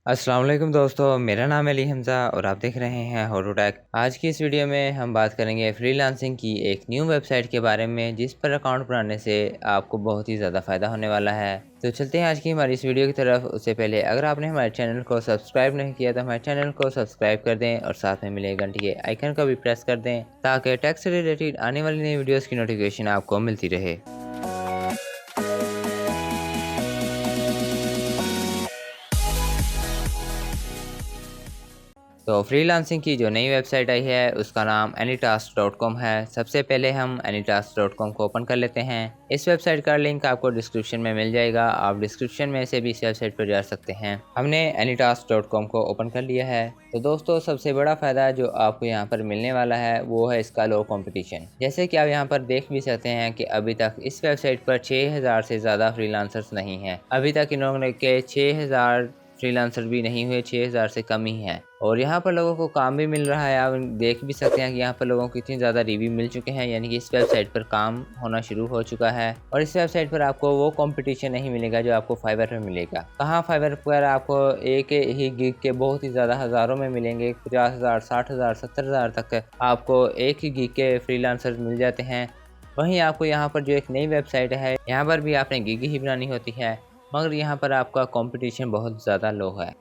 अस्सलाम वालेकुम दोस्तों, मेरा नाम है अली हमज़ा और आप देख रहे हैं होरोटेक। आज की इस वीडियो में हम बात करेंगे फ्रीलांसिंग की एक न्यू वेबसाइट के बारे में जिस पर अकाउंट बनाने से आपको बहुत ही ज़्यादा फ़ायदा होने वाला है। तो चलते हैं आज की हमारी इस वीडियो की तरफ। उससे पहले अगर आपने हमारे चैनल को सब्सक्राइब नहीं किया तो हमारे चैनल को सब्सक्राइब कर दें और साथ में मिले घंटी के आइकन को भी प्रेस कर दें ताकि टैक्स से रिलेटेड आने वाली नई वीडियोज़ की नोटिफिकेशन आपको मिलती रहे। तो फ्रीलांसिंग की जो नई वेबसाइट आई है उसका नाम anytask.com है। सबसे पहले हम anytask.com को ओपन कर लेते हैं। इस वेबसाइट का लिंक आपको डिस्क्रिप्शन में मिल जाएगा, आप डिस्क्रिप्शन में से भी इस वेबसाइट पर जा सकते हैं। हमने anytask.com को ओपन कर लिया है। तो दोस्तों, सबसे बड़ा फ़ायदा जो आपको यहाँ पर मिलने वाला है वो है इसका लो कंपटीशन। जैसे कि आप यहाँ पर देख भी सकते हैं कि अभी तक इस वेबसाइट पर 6000 से ज़्यादा फ्रीलांसर्स नहीं हैं। अभी तक इन्होंने के 6000 फ्रीलांसर भी नहीं हुए, 6000 से कम ही हैं और यहाँ पर लोगों को काम भी मिल रहा है। आप देख भी सकते हैं कि यहाँ पर लोगों को इतनी ज़्यादा रिव्यू मिल चुके हैं, यानी कि इस वेबसाइट पर काम होना शुरू हो चुका है। और इस वेबसाइट पर आपको वो कंपटीशन नहीं मिलेगा जो आपको फाइवर पर मिलेगा। कहाँ फाइवर पर आपको एक ही गिग के बहुत ही ज़्यादा हज़ारों में मिलेंगे, 50,000, 60,000, 70,000 तक आपको एक ही गिग के फ्रीलांसर मिल जाते हैं। वहीं आपको यहाँ पर जो एक नई वेबसाइट है, यहाँ पर भी आपने गिग ही बनानी होती है, मगर यहाँ पर आपका कंपटीशन बहुत ज़्यादा लो है।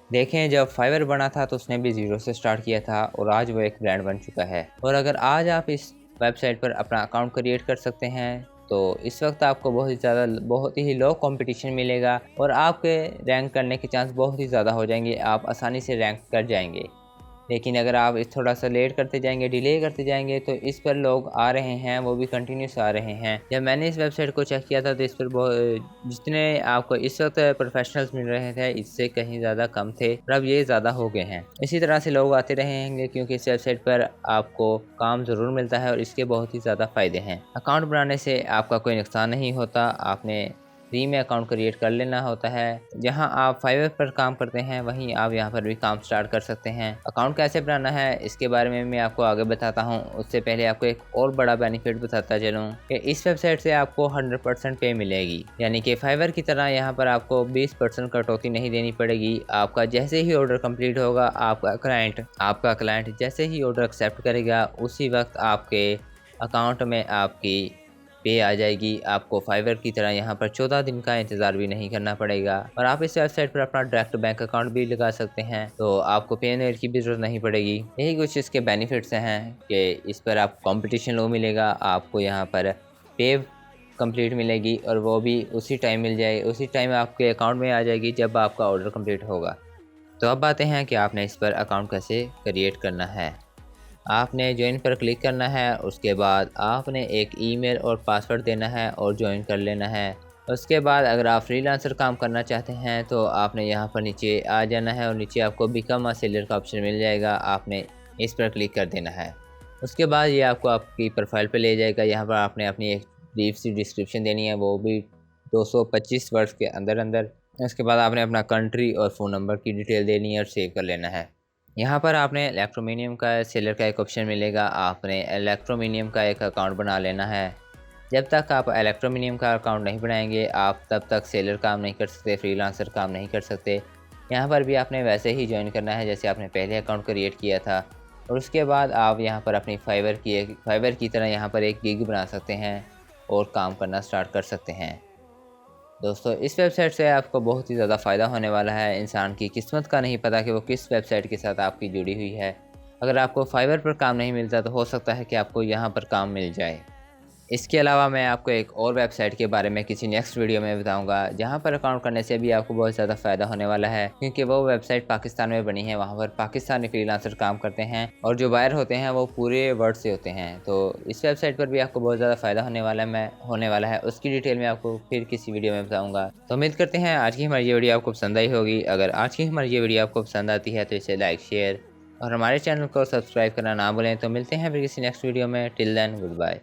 देखें, जब फाइवर बना था तो उसने भी ज़ीरो से स्टार्ट किया था और आज वो एक ब्रांड बन चुका है। और अगर आज आप इस वेबसाइट पर अपना अकाउंट क्रिएट कर सकते हैं तो इस वक्त आपको बहुत ही लो कंपटीशन मिलेगा और आपके रैंक करने के चांस बहुत ही ज़्यादा हो जाएंगे, आप आसानी से रैंक कर जाएंगे। लेकिन अगर आप इस थोड़ा सा लेट करते जाएंगे, डिले करते जाएंगे तो इस पर लोग आ रहे हैं, वो भी कंटिन्यूस आ रहे हैं। जब मैंने इस वेबसाइट को चेक किया था तो इस पर जितने आपको इस वक्त प्रोफेशनल्स मिल रहे थे इससे कहीं ज़्यादा कम थे और अब ये ज़्यादा हो गए हैं। इसी तरह से लोग आते रहेंगे क्योंकि इस वेबसाइट पर आपको काम ज़रूर मिलता है और इसके बहुत ही ज़्यादा फ़ायदे हैं। अकाउंट बनाने से आपका कोई नुकसान नहीं होता, आपने फ्री में अकाउंट क्रिएट कर लेना होता है। जहां आप फाइवर पर काम करते हैं वहीं आप यहां पर भी काम स्टार्ट कर सकते हैं। अकाउंट कैसे बनाना है इसके बारे में मैं आपको आगे बताता हूं। उससे पहले आपको एक और बड़ा बेनिफिट बताता चलूं कि इस वेबसाइट से आपको 100% पे मिलेगी, यानी कि फाइवर की तरह यहां पर आपको 20% कटौती नहीं देनी पड़ेगी। आपका जैसे ही ऑर्डर कंप्लीट होगा, आपका क्लाइंट जैसे ही ऑर्डर एक्सेप्ट करेगा उसी वक्त आपके अकाउंट में आपकी पे आ जाएगी। आपको फाइवर की तरह यहाँ पर 14 दिन का इंतज़ार भी नहीं करना पड़ेगा और आप इस वेबसाइट पर अपना डायरेक्ट बैंक अकाउंट भी लगा सकते हैं, तो आपको पेनर की भी ज़रूरत नहीं पड़ेगी। यही कुछ इसके बेनिफिट्स हैं कि इस पर आपको कंपटीशन लो मिलेगा, आपको यहाँ पर पे कंप्लीट मिलेगी और वो भी उसी टाइम मिल जाए, उसी टाइम आपके अकाउंट में आ जाएगी जब आपका ऑर्डर कंप्लीट होगा। तो अब आते हैं कि आपने इस पर अकाउंट कैसे क्रिएट करना है। आपने ज्वाइन पर क्लिक करना है, उसके बाद आपने एक ईमेल और पासवर्ड देना है और ज्वाइन कर लेना है। उसके बाद अगर आप फ्रीलांसर काम करना चाहते हैं तो आपने यहाँ पर नीचे आ जाना है और नीचे आपको बिकम अ सेलर का ऑप्शन मिल जाएगा, आपने इस पर क्लिक कर देना है। उसके बाद ये आपको आपकी प्रोफाइल पर ले जाएगा। यहाँ पर आपने अपनी एक ब्रीफ सी डिस्क्रिप्शन देनी है, वो भी 225 वर्ड्स के अंदर अंदर। उसके बाद आपने अपना कंट्री और फ़ोन नंबर की डिटेल देनी है और सेव कर लेना है। यहाँ पर आपने इलेक्ट्रोमिनियम का सेलर का एक ऑप्शन मिलेगा, आपने इलेक्ट्रोमिनियम का एक अकाउंट बना लेना है। जब तक आप इलेक्ट्रोमिनियम का अकाउंट नहीं बनाएंगे आप तब तक सेलर काम नहीं कर सकते, फ्रीलांसर काम नहीं कर सकते। यहाँ पर भी आपने वैसे ही ज्वाइन करना है जैसे आपने पहले अकाउंट क्रिएट किया था और उसके बाद आप यहाँ पर अपनी फाइवर की तरह यहाँ पर एक गिग बना सकते हैं और काम करना स्टार्ट कर सकते हैं। दोस्तों, इस वेबसाइट से आपको बहुत ही ज़्यादा फ़ायदा होने वाला है। इंसान की किस्मत का नहीं पता कि वो किस वेबसाइट के साथ आपकी जुड़ी हुई है। अगर आपको फाइवर पर काम नहीं मिलता तो हो सकता है कि आपको यहाँ पर काम मिल जाए। इसके अलावा मैं आपको एक और वेबसाइट के बारे में किसी नेक्स्ट वीडियो में बताऊंगा जहां पर अकाउंट करने से भी आपको बहुत ज़्यादा फ़ायदा होने वाला है, क्योंकि वो वेबसाइट पाकिस्तान में बनी है। वहां पर पाकिस्तानी फ्रीलांसर काम करते हैं और जो बायर होते हैं वो पूरे वर्ल्ड से होते हैं। तो इस वेबसाइट पर भी आपको बहुत ज़्यादा फ़ायदा होने वाला है। उसकी डिटेल में आपको फिर किसी वीडियो में बताऊँगा। तो उम्मीद करते हैं आज की हमारी ये वीडियो आपको पसंद आई होगी। अगर आज की हमारी ये वीडियो आपको पसंद आती है तो इसे लाइक, शेयर और हमारे चैनल को सब्सक्राइब करना ना भूलें। तो मिलते हैं फिर किसी नेक्स्ट वीडियो में। Till then, good bye.